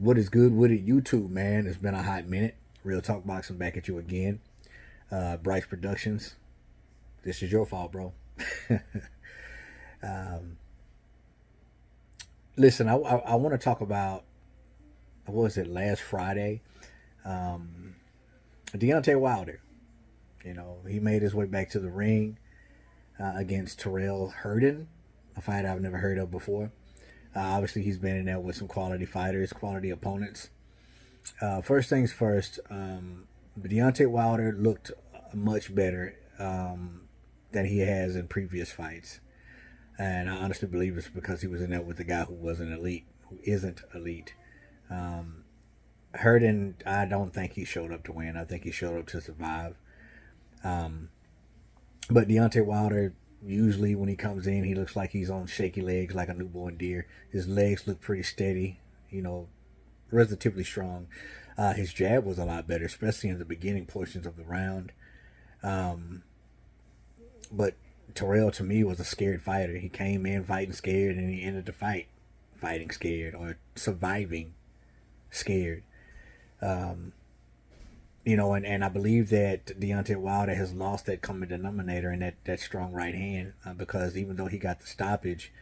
What is good with it, YouTube, man? It's been a hot minute. Real Talk Boxing back at you again. Bryce Productions. This is your fault, bro. um, Listen, I want to talk about, what was it, last Friday? Um, Deontay Wilder. You know, he made his way back to the ring against Tyrrell Herndon, a fight I've never heard of before. Obviously, he's been in there with some quality fighters, quality opponents. First things first, Deontay Wilder looked much better than he has in previous fights. And I honestly believe it's because he was in there with a guy who wasn't elite, who isn't elite. Um, Herndon, I don't think he showed up to win. I think he showed up to survive. Um, but Deontay Wilder, usually when he comes in, he looks like he's on shaky legs like a newborn deer. His legs look pretty steady, relatively strong. His jab was a lot better, especially in the beginning portions of the round. Um, but Tyrrell, to me, was a scared fighter. He came in fighting scared, and he ended the fight fighting scared or surviving scared. Um, and I believe that Deontay Wilder has lost that common denominator and that strong right hand because even though he got the stoppage,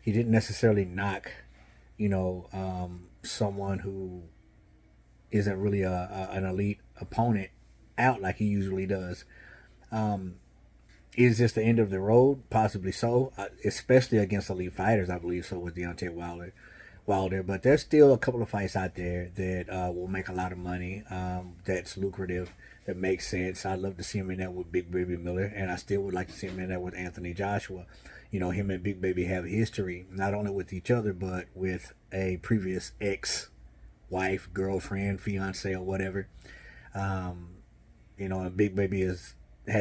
he didn't necessarily knock, someone who isn't really an elite opponent out like he usually does. Um, is this the end of the road? Possibly so, especially against elite fighters, I believe so with Deontay Wilder. But there's still a couple of fights out there that will make a lot of money, that's lucrative, that makes sense. I'd love to see him in there with Big Baby Miller, and I still would like to see him in there with Anthony Joshua. Him and Big Baby have history, not only with each other, but with a previous ex-wife, girlfriend, fiance, or whatever. And Big Baby has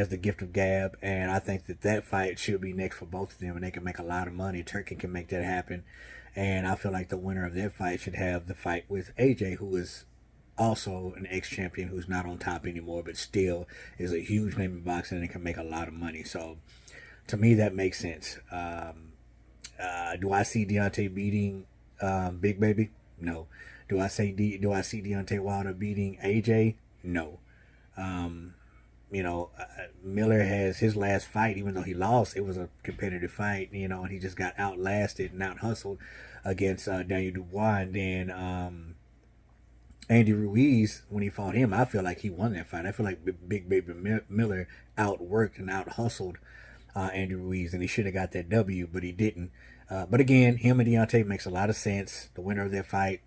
the gift of gab, and I think that fight should be next for both of them, and they can make a lot of money. Turkey can make that happen, and I feel like the winner of that fight should have the fight with AJ, who is also an ex-champion who's not on top anymore, but still is a huge name in boxing and can make a lot of money. So to me, that makes sense. Do I see Deontay beating Big Baby? No. Do I see Deontay Wilder beating AJ? No. Um, Miller has his last fight, even though he lost, it was a competitive fight, and he just got outlasted and out hustled against Daniel Dubois. And then Andy Ruiz, when he fought him, I feel like he won that fight. I feel like Big Baby Miller outworked and out hustled Andy Ruiz, and he should have got that W, but he didn't. But again, him and Deontay makes a lot of sense. The winner of that fight,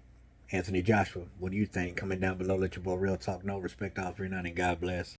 Anthony Joshua. What do you think? Comment down below. Let your boy Real Talk know. Respect all 3-9, and God bless.